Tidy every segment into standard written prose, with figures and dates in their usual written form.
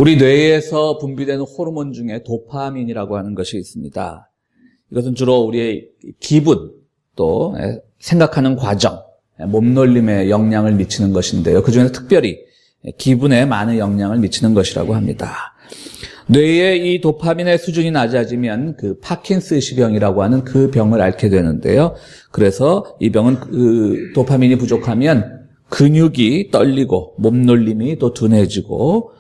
우리 뇌에서 분비되는 호르몬 중에 도파민이라고 하는 것이 있습니다. 이것은 주로 우리의 기분, 또 생각하는 과정, 몸놀림에 영향을 미치는 것인데요. 그중에서 특별히 기분에 많은 영향을 미치는 것이라고 합니다. 뇌에 이 도파민의 수준이 낮아지면 그 파킨슨병이라고 하는 그 병을 앓게 되는데요. 그래서 이 병은 그 도파민이 부족하면 근육이 떨리고 몸놀림이 또 둔해지고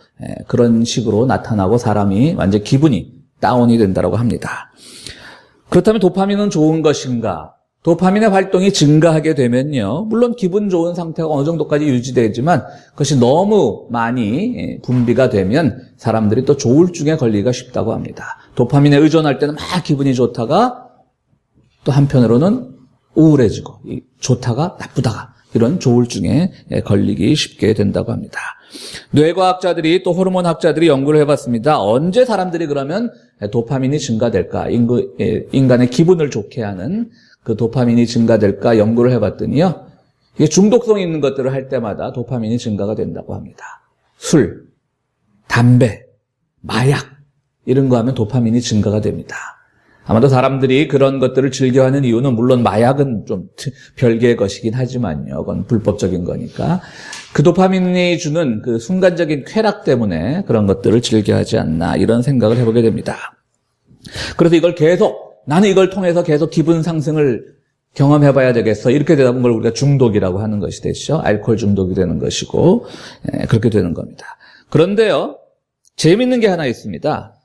그런 식으로 나타나고 사람이 완전 기분이 다운이 된다고 합니다. 그렇다면 도파민은 좋은 것인가? 도파민의 활동이 증가하게 되면요. 물론 기분 좋은 상태가 어느 정도까지 유지되지만 그것이 너무 많이 분비가 되면 사람들이 또 조울증에 걸리기가 쉽다고 합니다. 도파민에 의존할 때는 막 기분이 좋다가 또 한편으로는 우울해지고 좋다가 나쁘다가 이런 조울증에 걸리기 쉽게 된다고 합니다. 뇌과학자들이 또 호르몬학자들이 연구를 해봤습니다. 언제 사람들이 그러면 도파민이 증가될까? 인간의 기분을 좋게 하는 그 도파민이 증가될까 연구를 해봤더니요. 이게 중독성 있는 것들을 할 때마다 도파민이 증가가 된다고 합니다. 술, 담배, 마약 이런 거 하면 도파민이 증가가 됩니다. 아마도 사람들이 그런 것들을 즐겨하는 이유는 물론 마약은 좀 별개의 것이긴 하지만요. 그건 불법적인 거니까. 그 도파민이 주는 그 순간적인 쾌락 때문에 그런 것들을 즐겨하지 않나 이런 생각을 해보게 됩니다. 그래서 이걸 나는 이걸 통해서 계속 기분 상승을 경험해봐야 되겠어. 이렇게 되다 보면 걸 우리가 중독이라고 하는 것이 되죠. 알코올 중독이 되는 것이고 그렇게 되는 겁니다. 그런데요. 재미있는 게 하나 있습니다.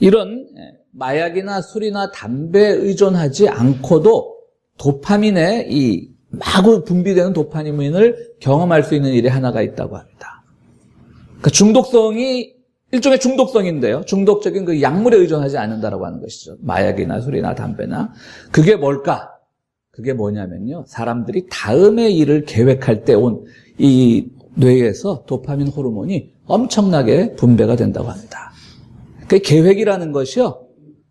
이런 마약이나 술이나 담배에 의존하지 않고도 도파민의 이 마구 분비되는 도파민을 경험할 수 있는 일이 하나가 있다고 합니다. 그러니까 중독성이 일종의 중독성인데요. 중독적인 그 약물에 의존하지 않는다라고 하는 것이죠. 마약이나 술이나 담배나. 그게 뭘까? 그게 뭐냐면요. 사람들이 다음의 일을 계획할 때 온 이 뇌에서 도파민 호르몬이 엄청나게 분배가 된다고 합니다. 그 계획이라는 것이요.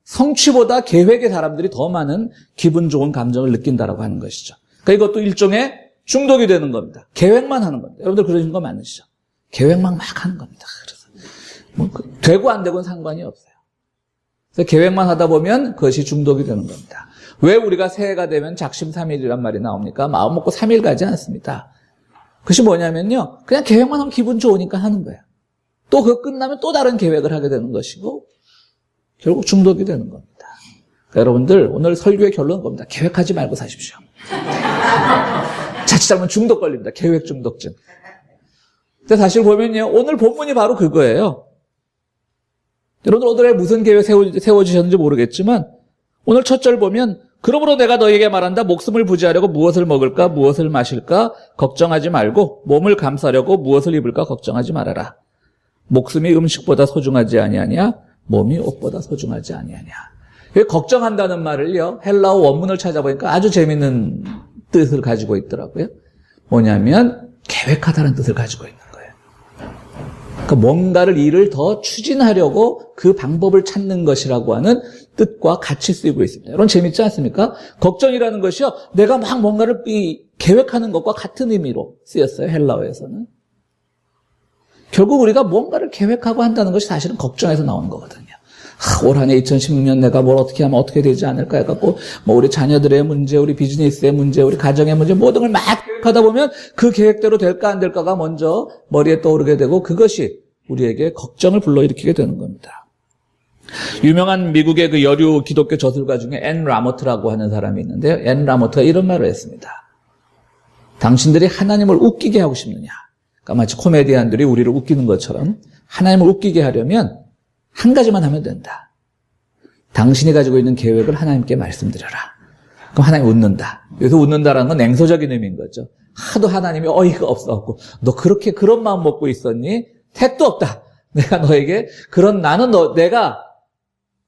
성취보다 계획에 사람들이 더 많은 기분 좋은 감정을 느낀다라고 하는 것이죠. 그러니까 이것도 일종의 중독이 되는 겁니다. 계획만 하는 겁니다. 여러분들 그러신 거 많으시죠? 계획만 막 하는 겁니다. 그래서 되고 안 되고는 상관이 없어요. 그래서 계획만 하다 보면 그것이 중독이 되는 겁니다. 왜 우리가 새해가 되면 작심삼일이란 말이 나옵니까? 마음 먹고 3일 가지 않습니다. 그것이 뭐냐면요. 그냥 계획만 하면 기분 좋으니까 하는 거예요. 또 그거 끝나면 또 다른 계획을 하게 되는 것이고 결국 중독이 되는 겁니다. 그러니까 여러분들 오늘 설교의 결론은 겁니다. 계획하지 말고 사십시오. 자칫하면 중독 걸립니다. 계획 중독증. 근데 사실 보면요. 오늘 본문이 바로 그거예요. 여러분들 오늘에 무슨 계획 세워주셨는지 모르겠지만 오늘 첫 절 보면 그러므로 내가 너에게 말한다. 목숨을 부지하려고 무엇을 먹을까 무엇을 마실까 걱정하지 말고 몸을 감싸려고 무엇을 입을까 걱정하지 말아라. 목숨이 음식보다 소중하지 아니하냐 몸이 옷보다 소중하지 아니하냐. 걱정한다는 말을요. 헬라어 원문을 찾아보니까 아주 재밌는 뜻을 가지고 있더라고요. 뭐냐면 계획하다는 뜻을 가지고 있는 거예요. 그러니까 뭔가를 일을 더 추진하려고 그 방법을 찾는 것이라고 하는 뜻과 같이 쓰이고 있습니다. 여러분 재밌지 않습니까? 걱정이라는 것이요. 내가 막 뭔가를 계획하는 것과 같은 의미로 쓰였어요. 헬라어에서는. 결국 우리가 뭔가를 계획하고 한다는 것이 사실은 걱정에서 나오는 거거든요. 올 한 해 2016년 내가 뭘 어떻게 하면 어떻게 되지 않을까 해갖고 우리 자녀들의 문제, 우리 비즈니스의 문제, 우리 가정의 문제 모든 걸 막 계획하다 보면 그 계획대로 될까 안 될까가 먼저 머리에 떠오르게 되고 그것이 우리에게 걱정을 불러일으키게 되는 겁니다. 유명한 미국의 그 여류 기독교 저술가 중에 앤 라모트라고 하는 사람이 있는데요. 앤 라모트가 이런 말을 했습니다. 당신들이 하나님을 웃기게 하고 싶느냐? 그러니까 마치 코미디언들이 우리를 웃기는 것처럼 하나님을 웃기게 하려면 한 가지만 하면 된다. 당신이 가지고 있는 계획을 하나님께 말씀드려라. 그럼 하나님 웃는다. 여기서 웃는다라는 건 냉소적인 의미인 거죠. 하도 하나님이 어이가 없어갖고 너 그렇게 그런 마음 먹고 있었니? 택도 없다. 내가 너에게 내가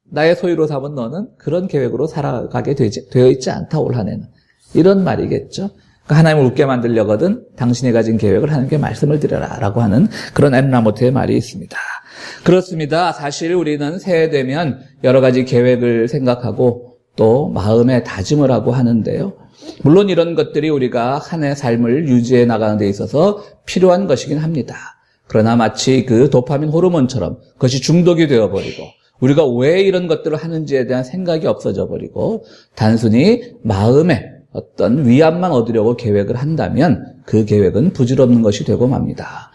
나의 소유로 삼은 너는 그런 계획으로 살아가게 되어 있지 않다 올 한 해는. 이런 말이겠죠. 그러니까 하나님을 웃게 만들려거든 당신이 가진 계획을 하나님께 말씀을 드려라 라고 하는 그런 앤 라모트의 말이 있습니다. 그렇습니다. 사실 우리는 새해 되면 여러 가지 계획을 생각하고 또 마음에 다짐을 하고 하는데요. 물론 이런 것들이 우리가 한 해 삶을 유지해 나가는 데 있어서 필요한 것이긴 합니다. 그러나 마치 그 도파민 호르몬처럼 그것이 중독이 되어버리고 우리가 왜 이런 것들을 하는지에 대한 생각이 없어져 버리고 단순히 마음에 어떤 위안만 얻으려고 계획을 한다면 그 계획은 부질없는 것이 되고 맙니다.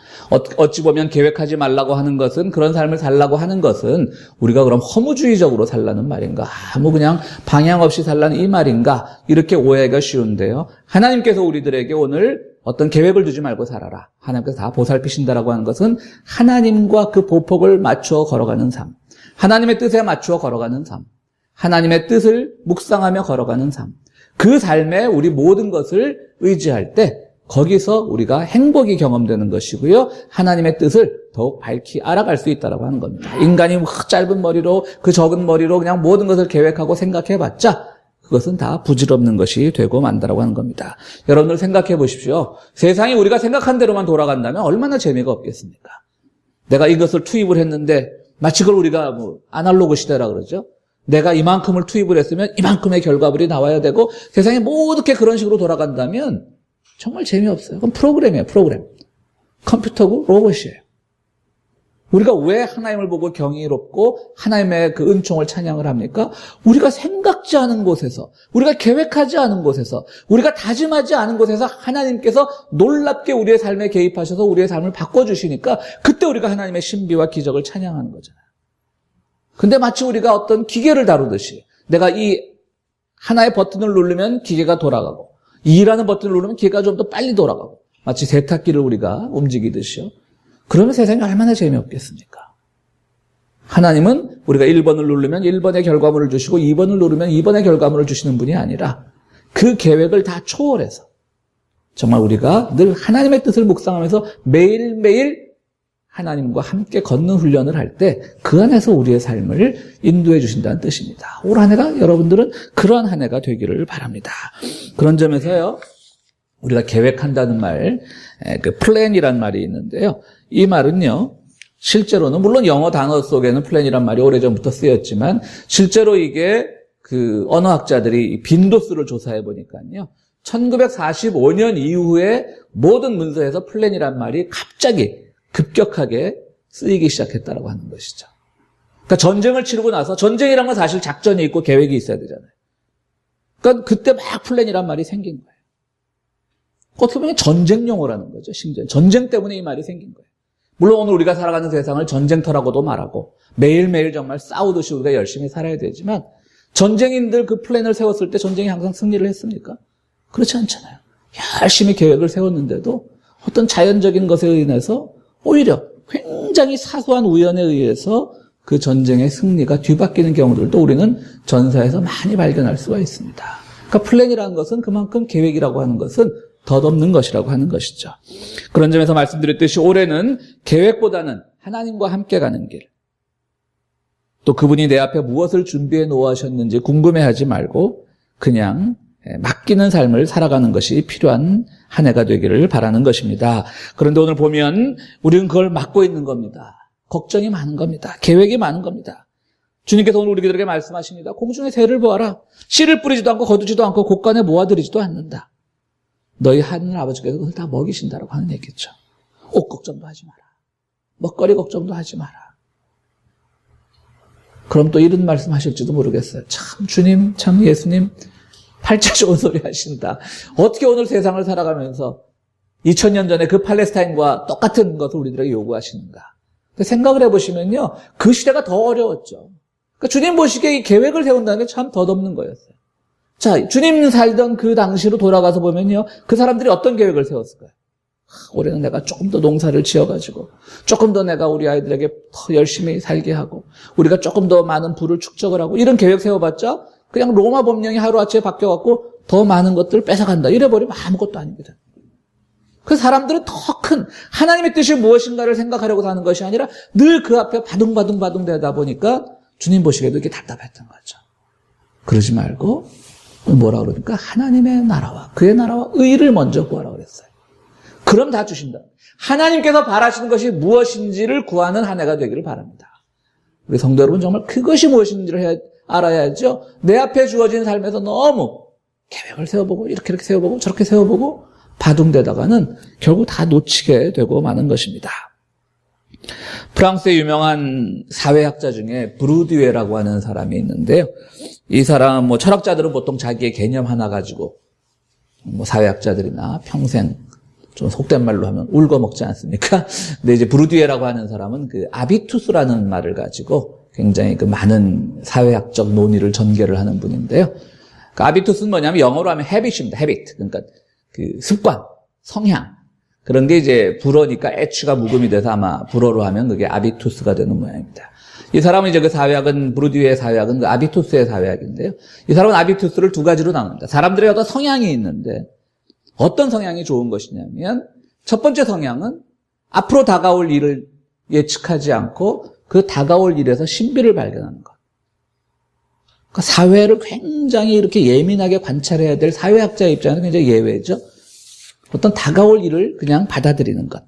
어찌 보면 계획하지 말라고 하는 것은, 그런 삶을 살라고 하는 것은 우리가 그럼 허무주의적으로 살라는 말인가, 아무 그냥 방향 없이 살라는 이 말인가, 이렇게 오해하기가 쉬운데요. 하나님께서 우리들에게 오늘 어떤 계획을 두지 말고 살아라, 하나님께서 다 보살피신다라고 하는 것은 하나님과 그 보폭을 맞추어 걸어가는 삶, 하나님의 뜻에 맞추어 걸어가는 삶, 하나님의 뜻을 묵상하며 걸어가는 삶, 그 삶에 우리 모든 것을 의지할 때 거기서 우리가 행복이 경험되는 것이고요. 하나님의 뜻을 더욱 밝히 알아갈 수 있다고 하는 겁니다. 인간이 짧은 머리로, 그 적은 머리로 그냥 모든 것을 계획하고 생각해봤자 그것은 다 부질없는 것이 되고 만다라고 하는 겁니다. 여러분들 생각해 보십시오. 세상이 우리가 생각한 대로만 돌아간다면 얼마나 재미가 없겠습니까? 내가 이것을 투입을 했는데 마치 그걸 우리가 아날로그 시대라 그러죠. 내가 이만큼을 투입을 했으면 이만큼의 결과물이 나와야 되고 세상이 모든 게 그런 식으로 돌아간다면 정말 재미없어요. 그건 프로그램이에요, 프로그램. 컴퓨터고 로봇이에요. 우리가 왜 하나님을 보고 경이롭고 하나님의 그 은총을 찬양을 합니까? 우리가 생각지 않은 곳에서, 우리가 계획하지 않은 곳에서, 우리가 다짐하지 않은 곳에서 하나님께서 놀랍게 우리의 삶에 개입하셔서 우리의 삶을 바꿔주시니까 그때 우리가 하나님의 신비와 기적을 찬양하는 거잖아요. 근데 마치 우리가 어떤 기계를 다루듯이 내가 이 하나의 버튼을 누르면 기계가 돌아가고 2라는 버튼을 누르면 기계가 좀 더 빨리 돌아가고 마치 세탁기를 우리가 움직이듯이요. 그러면 세상이 얼마나 재미없겠습니까? 하나님은 우리가 1번을 누르면 1번의 결과물을 주시고 2번을 누르면 2번의 결과물을 주시는 분이 아니라 그 계획을 다 초월해서 정말 우리가 늘 하나님의 뜻을 묵상하면서 매일매일 하나님과 함께 걷는 훈련을 할 때 그 안에서 우리의 삶을 인도해 주신다는 뜻입니다. 올 한 해가 여러분들은 그러한 한 해가 되기를 바랍니다. 그런 점에서요, 우리가 계획한다는 말, 그 플랜이란 말이 있는데요. 이 말은요, 실제로는 물론 영어 단어 속에는 플랜이란 말이 오래전부터 쓰였지만 실제로 이게 그 언어학자들이 빈도수를 조사해 보니까요, 1945년 이후에 모든 문서에서 플랜이란 말이 갑자기 급격하게 쓰이기 시작했다고 하는 것이죠. 그러니까 전쟁을 치르고 나서, 전쟁이란 건 사실 작전이 있고 계획이 있어야 되잖아요. 그러니까 그때 막 플랜이란 말이 생긴 거예요. 어떻게 보면 전쟁 용어라는 거죠. 심지어 전쟁 때문에 이 말이 생긴 거예요. 물론 오늘 우리가 살아가는 세상을 전쟁터라고도 말하고 매일매일 정말 싸우듯이 우리가 열심히 살아야 되지만 전쟁인들 그 플랜을 세웠을 때 전쟁이 항상 승리를 했습니까? 그렇지 않잖아요. 열심히 계획을 세웠는데도 어떤 자연적인 것에 의해서 오히려 굉장히 사소한 우연에 의해서 그 전쟁의 승리가 뒤바뀌는 경우들도 우리는 전사에서 많이 발견할 수가 있습니다. 그러니까 플랜이라는 것은 그만큼 계획이라고 하는 것은 덧없는 것이라고 하는 것이죠. 그런 점에서 말씀드렸듯이 올해는 계획보다는 하나님과 함께 가는 길, 또 그분이 내 앞에 무엇을 준비해 놓으셨는지 궁금해하지 말고 그냥 맡기는 삶을 살아가는 것이 필요한 한 해가 되기를 바라는 것입니다. 그런데 오늘 보면 우리는 그걸 맡고 있는 겁니다. 걱정이 많은 겁니다. 계획이 많은 겁니다. 주님께서 오늘 우리들에게 말씀하십니다. 공중의 새를 보아라. 씨를 뿌리지도 않고 거두지도 않고 곳간에 모아들이지도 않는다. 너희 하늘 아버지께서 그걸 다 먹이신다라고 하는 얘기죠. 옷 걱정도 하지 마라. 먹거리 걱정도 하지 마라. 그럼 또 이런 말씀 하실지도 모르겠어요. 참 주님, 참 예수님 팔자 좋은 소리 하신다. 어떻게 오늘 세상을 살아가면서 2000년 전에 그 팔레스타인과 똑같은 것을 우리들에게 요구하시는가. 생각을 해보시면요, 그 시대가 더 어려웠죠. 그러니까 주님 보시기에 이 계획을 세운다는 게 참 덧없는 거였어요. 자, 주님 살던 그 당시로 돌아가서 보면요, 그 사람들이 어떤 계획을 세웠을까요? 올해는 내가 조금 더 농사를 지어가지고 조금 더 내가 우리 아이들에게 더 열심히 살게 하고 우리가 조금 더 많은 부를 축적을 하고 이런 계획 세워봤자 그냥 로마 법령이 하루아침에 바뀌어갖고 더 많은 것들을 뺏어간다. 이래버리면 아무것도 아닙니다. 그 사람들은 더 큰 하나님의 뜻이 무엇인가를 생각하려고 사는 것이 아니라 늘 그 앞에 바둥바둥 되다 보니까 주님 보시기에도 이렇게 답답했던 거죠. 그러지 말고 뭐라 그러니까 하나님의 나라와 그의 나라와 의를 먼저 구하라고 그랬어요. 그럼 다 주신다. 하나님께서 바라시는 것이 무엇인지를 구하는 한 해가 되기를 바랍니다. 우리 성도 여러분 정말 그것이 무엇인지를 알아야죠. 내 앞에 주어진 삶에서 너무 계획을 세워보고 이렇게 세워보고 저렇게 세워보고 바둥대다가는 결국 다 놓치게 되고 마는 것입니다. 프랑스의 유명한 사회학자 중에 브루디에라고 하는 사람이 있는데요. 이 사람 철학자들은 보통 자기의 개념 하나 가지고 사회학자들이나 평생 좀 속된 말로 하면 울고 먹지 않습니까? 근데 이제 브루디에라고 하는 사람은 그 아비투스라는 말을 가지고 굉장히 그 많은 사회학적 논의를 전개를 하는 분인데요. 그 아비투스는 뭐냐면 영어로 하면 habit입니다. habit. 그러니까 그 습관, 성향. 그런 게 이제 불어니까 H가 묵음이 돼서 아마 불어로 하면 그게 아비투스가 되는 모양입니다. 이 사람은 이제 그 사회학은, 브루디에의 사회학은 그 아비투스의 사회학인데요. 이 사람은 아비투스를 두 가지로 나눕니다. 사람들의 어떤 성향이 있는데 어떤 성향이 좋은 것이냐면 첫 번째 성향은 앞으로 다가올 일을 예측하지 않고 그 다가올 일에서 신비를 발견하는 것. 그러니까 사회를 굉장히 이렇게 예민하게 관찰해야 될 사회학자의 입장에서 굉장히 예외죠. 어떤 다가올 일을 그냥 받아들이는 것.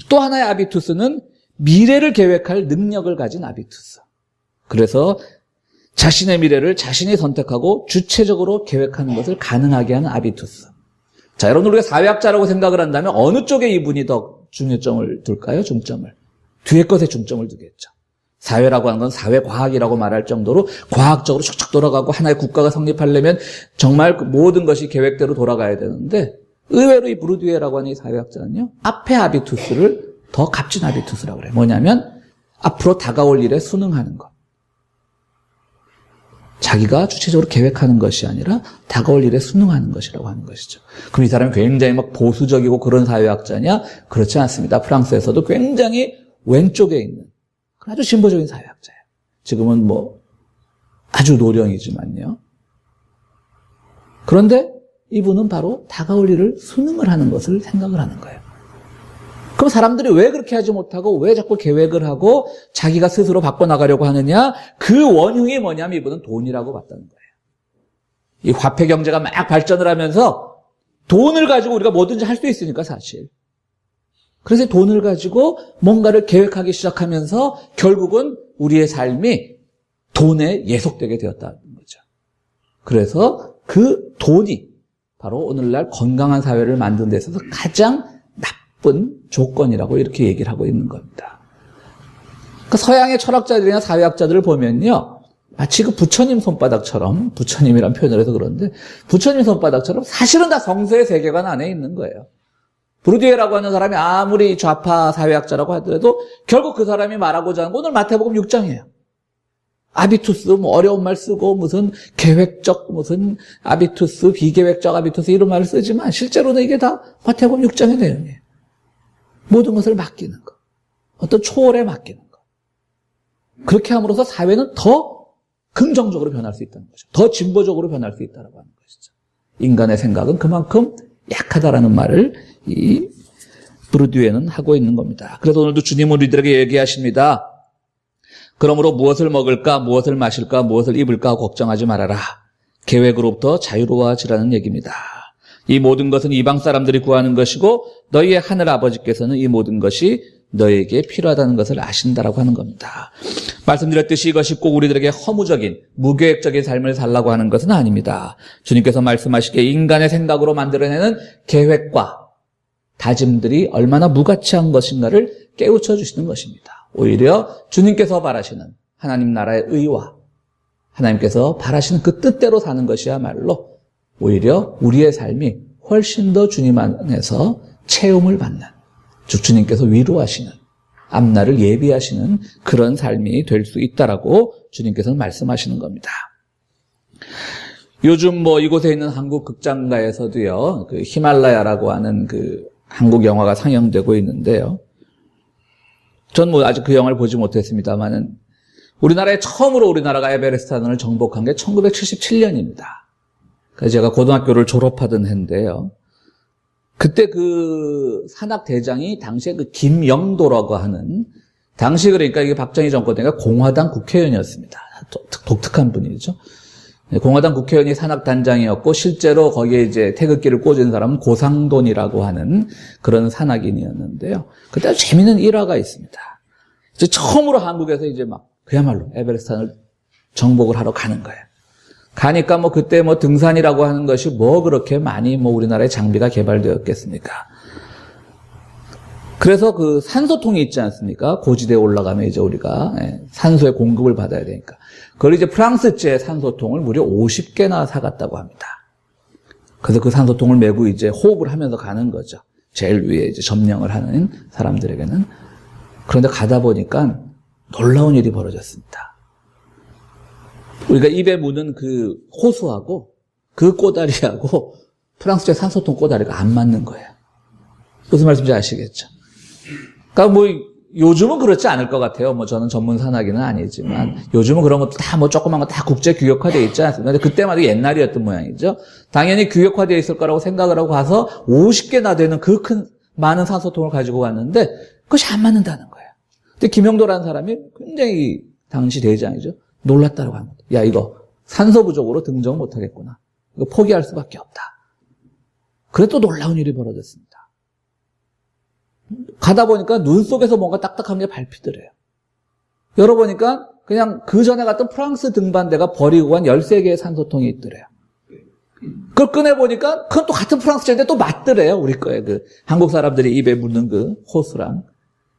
또 하나의 아비투스는 미래를 계획할 능력을 가진 아비투스. 그래서 자신의 미래를 자신이 선택하고 주체적으로 계획하는 것을 가능하게 하는 아비투스. 자, 여러분 우리가 사회학자라고 생각을 한다면 어느 쪽에 이분이 더 중요점을 둘까요? 중점을. 뒤에 것에 중점을 두겠죠. 사회라고 하는 건 사회과학이라고 말할 정도로 과학적으로 촉촉 돌아가고 하나의 국가가 성립하려면 정말 모든 것이 계획대로 돌아가야 되는데 의외로 이 브루디에라고 하는 이 사회학자는요. 앞에 아비투스를 더 값진 아비투스라고 그래요. 뭐냐면 앞으로 다가올 일에 순응하는 것. 자기가 주체적으로 계획하는 것이 아니라 다가올 일에 순응하는 것이라고 하는 것이죠. 그럼 이 사람이 굉장히 막 보수적이고 그런 사회학자냐? 그렇지 않습니다. 프랑스에서도 굉장히 왼쪽에 있는 아주 진보적인 사회학자예요. 지금은 아주 노령이지만요. 그런데 이분은 바로 다가올 일을 순응을 하는 것을 생각을 하는 거예요. 그럼 사람들이 왜 그렇게 하지 못하고 왜 자꾸 계획을 하고 자기가 스스로 바꿔나가려고 하느냐? 그 원흉이 뭐냐면 이분은 돈이라고 봤다는 거예요. 이 화폐 경제가 막 발전을 하면서 돈을 가지고 우리가 뭐든지 할 수 있으니까 사실. 그래서 돈을 가지고 뭔가를 계획하기 시작하면서 결국은 우리의 삶이 돈에 예속되게 되었다는 거죠. 그래서 그 돈이 바로 오늘날 건강한 사회를 만드는 데 있어서 가장 나쁜 조건이라고 이렇게 얘기를 하고 있는 겁니다. 그러니까 서양의 철학자들이나 사회학자들을 보면요. 마치 그 부처님 손바닥처럼, 부처님이란 표현을 해서 그런데 부처님 손바닥처럼 사실은 다 성서의 세계관 안에 있는 거예요. 브루디에라고 하는 사람이 아무리 좌파 사회학자라고 하더라도 결국 그 사람이 말하고자 하는 건 오늘 마태복음 6장이에요. 아비투스 어려운 말 쓰고 무슨 계획적 무슨 아비투스 비계획적 아비투스 이런 말을 쓰지만 실제로는 이게 다 마태복음 6장의 내용이에요. 모든 것을 맡기는 것. 어떤 초월에 맡기는 것. 그렇게 함으로써 사회는 더 긍정적으로 변할 수 있다는 거죠. 더 진보적으로 변할 수 있다는 것이죠. 인간의 생각은 그만큼 약하다라는 말을 이 브루디에는 하고 있는 겁니다. 그래서 오늘도 주님은 우리들에게 얘기하십니다. 그러므로 무엇을 먹을까, 무엇을 마실까, 무엇을 입을까 걱정하지 말아라. 계획으로부터 자유로워지라는 얘기입니다. 이 모든 것은 이방 사람들이 구하는 것이고 너희의 하늘 아버지께서는 이 모든 것이 너희에게 필요하다는 것을 아신다라고 하는 겁니다. 말씀드렸듯이 이것이 꼭 우리들에게 허무적인 무계획적인 삶을 살라고 하는 것은 아닙니다. 주님께서 말씀하시기에 인간의 생각으로 만들어내는 계획과 다짐들이 얼마나 무가치한 것인가를 깨우쳐 주시는 것입니다. 오히려 주님께서 바라시는 하나님 나라의 의와 하나님께서 바라시는 그 뜻대로 사는 것이야말로 오히려 우리의 삶이 훨씬 더 주님 안에서 체험을 받는 주님께서 위로하시는 앞날을 예비하시는 그런 삶이 될 수 있다라고 주님께서는 말씀하시는 겁니다. 요즘 이곳에 있는 한국 극장가에서도요, 그 히말라야라고 하는 그 한국 영화가 상영되고 있는데요. 전 아직 그 영화를 보지 못했습니다만은 우리나라에 처음으로 우리나라가 에베레스트산을 정복한 게 1977년입니다. 그래서 제가 고등학교를 졸업하던 해인데요. 그때 그 산악대장이 당시에 그 김영도라고 하는 당시 그러니까 이게 박정희 정권 때가 공화당 국회의원이었습니다. 독특한 분이죠. 공화당 국회의원이 산악단장이었고 실제로 거기에 이제 태극기를 꽂은 사람은 고상돈이라고 하는 그런 산악인이었는데요. 그때 아주 재미있는 일화가 있습니다. 이제 처음으로 한국에서 이제 그야말로 에베레스트산을 정복을 하러 가는 거예요. 가니까 그때 등산이라고 하는 것이 그렇게 많이 우리나라에 장비가 개발되었겠습니까? 그래서 그 산소통이 있지 않습니까? 고지대에 올라가면 이제 우리가 산소의 공급을 받아야 되니까. 그걸 이제 프랑스제 산소통을 무려 50개나 사갔다고 합니다. 그래서 그 산소통을 메고 이제 호흡을 하면서 가는 거죠. 제일 위에 이제 점령을 하는 사람들에게는. 그런데 가다 보니까 놀라운 일이 벌어졌습니다. 우리가 입에 무는 그 호수하고 그 꼬다리하고 프랑스제 산소통 꼬다리가 안 맞는 거예요. 무슨 말씀인지 아시겠죠? 그러니까 뭐 요즘은 그렇지 않을 것 같아요. 뭐 저는 전문 산악인은 아니지만 요즘은 그런 것도 다 뭐 조그만 거 다 국제 규격화되어 있지 않습니까? 근데 그때마다 옛날이었던 모양이죠. 당연히 규격화되어 있을 거라고 생각을 하고 가서 50개나 되는 그 큰 많은 산소통을 가지고 왔는데 그것이 안 맞는다는 거예요. 근데 김영도라는 사람이 굉장히 당시 대장이죠. 놀랐다고 합니다. 야, 이거 산소 부족으로 등정 못 하겠구나. 이거 포기할 수밖에 없다. 그래도 놀라운 일이 벌어졌습니다. 가다 보니까 눈 속에서 뭔가 딱딱한 게 밟히더래요. 열어보니까 그냥 그 전에 갔던 프랑스 등반대가 버리고 간 13개의 산소통이 있더래요. 그걸 꺼내보니까 그건 또 같은 프랑스제인데 또 맞더래요. 우리 거에 그 한국 사람들이 입에 묻는 그 호수랑.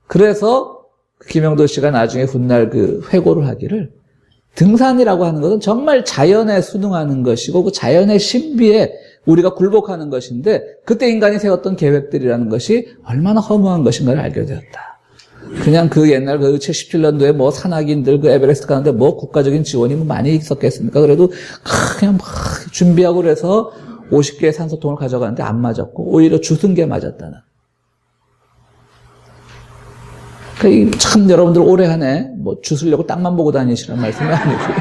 그래서 김영도 씨가 나중에 훗날 그 회고를 하기를 등산이라고 하는 것은 정말 자연에 순응하는 것이고 그 자연의 신비에 우리가 굴복하는 것인데 그때 인간이 세웠던 계획들이라는 것이 얼마나 허무한 것인가를 알게 되었다. 그냥 그 옛날 그 77년도에 뭐 산악인들 그 에베레스트 가는데 뭐 국가적인 지원이 뭐 많이 있었겠습니까? 그래도 그냥 막 준비하고 그래서 50개의 산소통을 가져가는데 안 맞았고 오히려 주승계 맞았다는. 참 여러분들 올해 한 해 뭐 주술려고 땅만 보고 다니시란 말씀이 아니고요.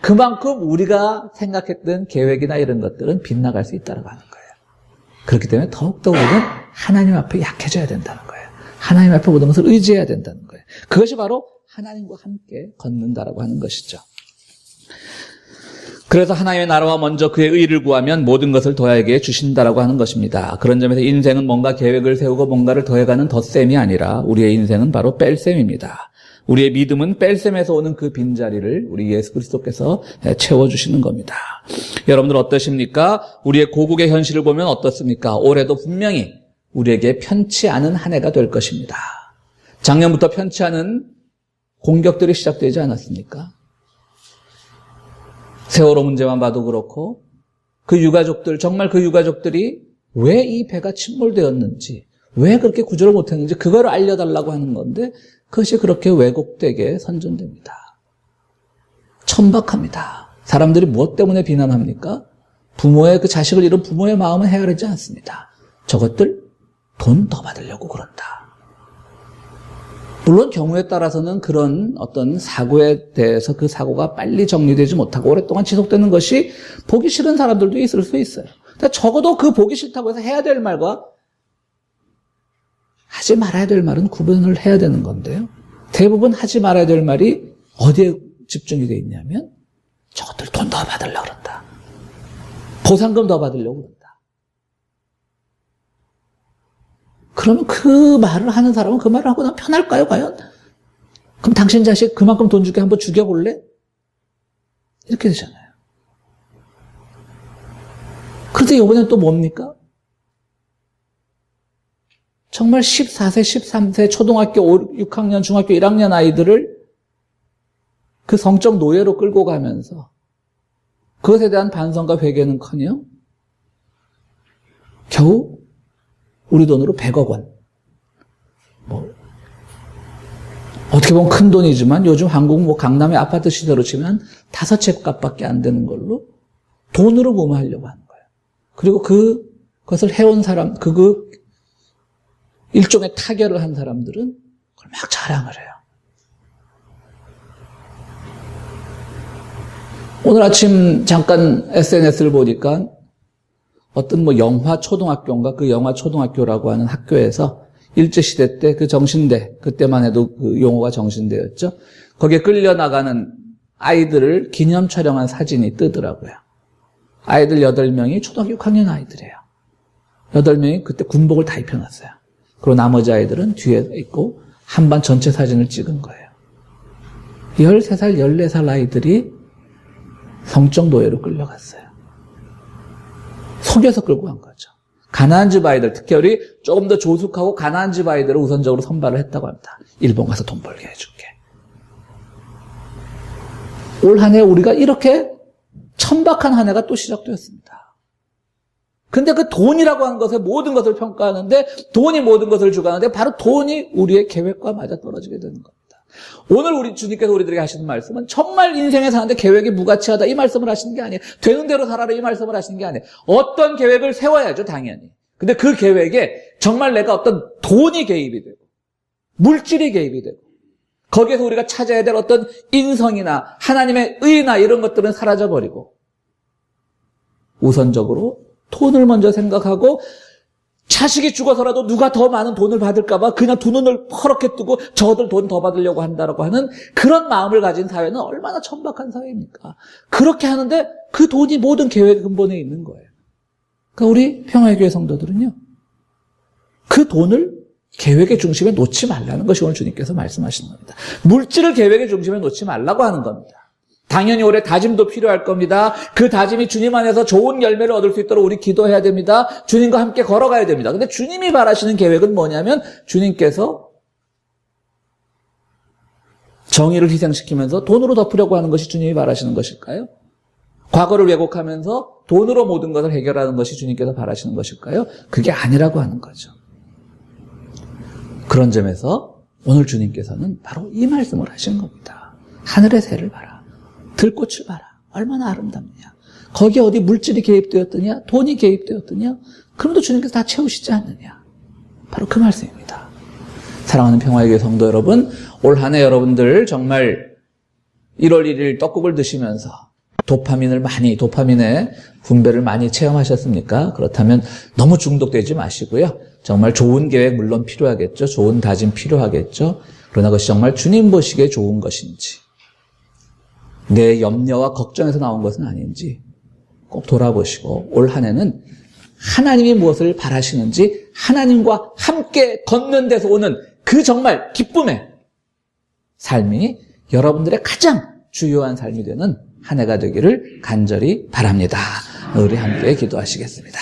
그만큼 우리가 생각했던 계획이나 이런 것들은 빗나갈 수 있다는 거예요. 그렇기 때문에 더욱더 우리는 하나님 앞에 약해져야 된다는 거예요. 하나님 앞에 모든 것을 의지해야 된다는 거예요. 그것이 바로 하나님과 함께 걷는다라고 하는 것이죠. 그래서 하나님의 나라와 먼저 그의 의를 구하면 모든 것을 더하게 주신다라고 하는 것입니다. 그런 점에서 인생은 뭔가 계획을 세우고 뭔가를 더해가는 덧셈이 아니라 우리의 인생은 바로 뺄셈입니다. 우리의 믿음은 뺄셈에서 오는 그 빈자리를 우리 예수 그리스도께서 채워주시는 겁니다. 여러분들 어떠십니까? 우리의 고국의 현실을 보면 어떻습니까? 올해도 분명히 우리에게 편치 않은 한 해가 될 것입니다. 작년부터 편치 않은 공격들이 시작되지 않았습니까? 세월호 문제만 봐도 그렇고 그 유가족들, 정말 그 유가족들이 왜 이 배가 침몰되었는지, 왜 그렇게 구조를 못했는지 그걸 알려달라고 하는 건데 그것이 그렇게 왜곡되게 선전됩니다. 천박합니다. 사람들이 무엇 때문에 비난합니까? 부모의 그 자식을 잃은 부모의 마음은 헤아리지 않습니다. 저것들 돈 더 받으려고 그런다. 물론 경우에 따라서는 그런 어떤 사고에 대해서 그 사고가 빨리 정리되지 못하고 오랫동안 지속되는 것이 보기 싫은 사람들도 있을 수 있어요. 근데 적어도 그 보기 싫다고 해서 해야 될 말과 하지 말아야 될 말은 구분을 해야 되는 건데요. 대부분 하지 말아야 될 말이 어디에 집중이 되어 있냐면 저것들 돈 더 받으려고 그런다. 보상금 더 받으려고 그런다. 그러면 그 말을 하는 사람은 그 말을 하고 나면 편할까요, 과연? 그럼 당신 자식 그만큼 돈 주게 한번 죽여볼래? 이렇게 되잖아요. 그런데 이번엔 또 뭡니까? 정말 14세, 13세 초등학교 5, 6학년, 중학교 1학년 아이들을 그 성적 노예로 끌고 가면서 그것에 대한 반성과 회개는커녕 겨우 우리 돈으로 100억 원. 뭐 어떻게 보면 큰 돈이지만 요즘 한국 뭐 강남의 아파트 시세로 치면 5채 값밖에 안 되는 걸로 돈으로 무마하려고 하는 거예요. 그리고 그것을 해온 사람, 그 일종의 타결을 한 사람들은 그걸 막 자랑을 해요. 오늘 아침 잠깐 SNS를 보니까 어떤 뭐 영화 초등학교인가 그 영화 초등학교라고 하는 학교에서 일제시대 때 그 정신대, 그때만 해도 그 용어가 정신대였죠. 거기에 끌려나가는 아이들을 기념 촬영한 사진이 뜨더라고요. 아이들 8명이 초등학교 6학년 아이들이에요. 8명이 그때 군복을 다 입혀놨어요. 그리고 나머지 아이들은 뒤에 있고 한반 전체 사진을 찍은 거예요. 13살, 14살 아이들이 성적 노예로 끌려갔어요. 속여서 끌고 간 거죠. 가나안 집 아이들, 특히 우리 조금 더 조숙하고 가나안 집 아이들을 우선적으로 선발을 했다고 합니다. 일본 가서 돈 벌게 해줄게. 올 한 해 우리가 이렇게 천박한 한 해가 또 시작되었습니다. 근데 그 돈이라고 하는 것에 모든 것을 평가하는데 돈이 모든 것을 주관하는데 바로 돈이 우리의 계획과 맞아떨어지게 되는 겁니다. 오늘 우리 주님께서 우리들에게 하시는 말씀은 정말 인생에 사는데 계획이 무가치하다 이 말씀을 하시는 게 아니에요. 되는 대로 살아라 이 말씀을 하시는 게 아니에요. 어떤 계획을 세워야죠, 당연히. 근데 그 계획에 정말 내가 어떤 돈이 개입이 되고 물질이 개입이 되고 거기에서 우리가 찾아야 될 어떤 인성이나 하나님의 의나 이런 것들은 사라져버리고 우선적으로 돈을 먼저 생각하고 자식이 죽어서라도 누가 더 많은 돈을 받을까 봐 그냥 두 눈을 퍼렇게 뜨고 저들 돈 더 받으려고 한다라고 하는 그런 마음을 가진 사회는 얼마나 천박한 사회입니까? 그렇게 하는데 그 돈이 모든 계획의 근본에 있는 거예요. 그러니까 우리 평화의 교회 성도들은요. 그 돈을 계획의 중심에 놓지 말라는 것이 오늘 주님께서 말씀하시는 겁니다. 물질을 계획의 중심에 놓지 말라고 하는 겁니다. 당연히 올해 다짐도 필요할 겁니다. 그 다짐이 주님 안에서 좋은 열매를 얻을 수 있도록 우리 기도해야 됩니다. 주님과 함께 걸어가야 됩니다. 근데 주님이 바라시는 계획은 뭐냐면 주님께서 정의를 희생시키면서 돈으로 덮으려고 하는 것이 주님이 바라시는 것일까요? 과거를 왜곡하면서 돈으로 모든 것을 해결하는 것이 주님께서 바라시는 것일까요? 그게 아니라고 하는 거죠. 그런 점에서 오늘 주님께서는 바로 이 말씀을 하신 겁니다. 하늘의 새를 봐라. 들꽃을 봐라. 얼마나 아름답냐. 거기에 어디 물질이 개입되었더냐? 돈이 개입되었더냐? 그럼도 주님께서 다 채우시지 않느냐. 바로 그 말씀입니다. 사랑하는 평화의 교회 성도 여러분, 올 한 해 여러분들 정말 1월 1일 떡국을 드시면서 도파민의 분배를 많이 체험하셨습니까? 그렇다면 너무 중독되지 마시고요. 정말 좋은 계획 물론 필요하겠죠. 좋은 다짐 필요하겠죠. 그러나 그것이 정말 주님 보시기에 좋은 것인지 내 염려와 걱정에서 나온 것은 아닌지 꼭 돌아보시고 올 한 해는 하나님이 무엇을 바라시는지 하나님과 함께 걷는 데서 오는 그 정말 기쁨의 삶이 여러분들의 가장 주요한 삶이 되는 한 해가 되기를 간절히 바랍니다. 우리 함께 기도하시겠습니다.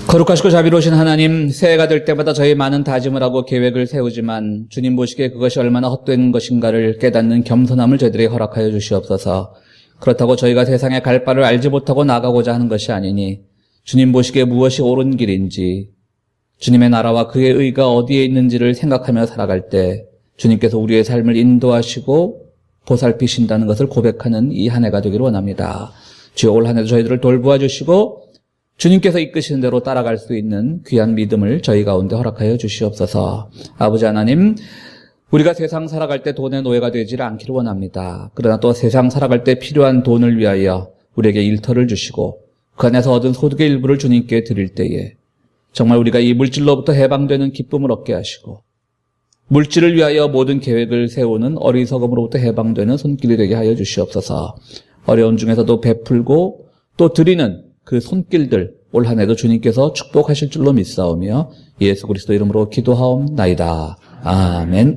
거룩하시고 자비로우신 하나님, 새해가 될 때마다 저희 많은 다짐을 하고 계획을 세우지만 주님 보시기에 그것이 얼마나 헛된 것인가를 깨닫는 겸손함을 저희들에게 허락하여 주시옵소서. 그렇다고 저희가 세상에 갈 바를 알지 못하고 나가고자 하는 것이 아니니 주님 보시기에 무엇이 옳은 길인지 주님의 나라와 그의 의가 어디에 있는지를 생각하며 살아갈 때 주님께서 우리의 삶을 인도하시고 보살피신다는 것을 고백하는 이 한 해가 되기를 원합니다. 주여 올 한 해도 저희들을 돌보아 주시고 주님께서 이끄시는 대로 따라갈 수 있는 귀한 믿음을 저희 가운데 허락하여 주시옵소서. 아버지 하나님, 우리가 세상 살아갈 때 돈의 노예가 되지를 않기를 원합니다. 그러나 또 세상 살아갈 때 필요한 돈을 위하여 우리에게 일터를 주시고 그 안에서 얻은 소득의 일부를 주님께 드릴 때에 정말 우리가 이 물질로부터 해방되는 기쁨을 얻게 하시고 물질을 위하여 모든 계획을 세우는 어리석음으로부터 해방되는 손길이 되게 하여 주시옵소서. 어려운 중에서도 베풀고 또 드리는 그 손길들 올 한 해도 주님께서 축복하실 줄로 믿사오며 예수 그리스도 이름으로 기도하옵나이다. 아멘.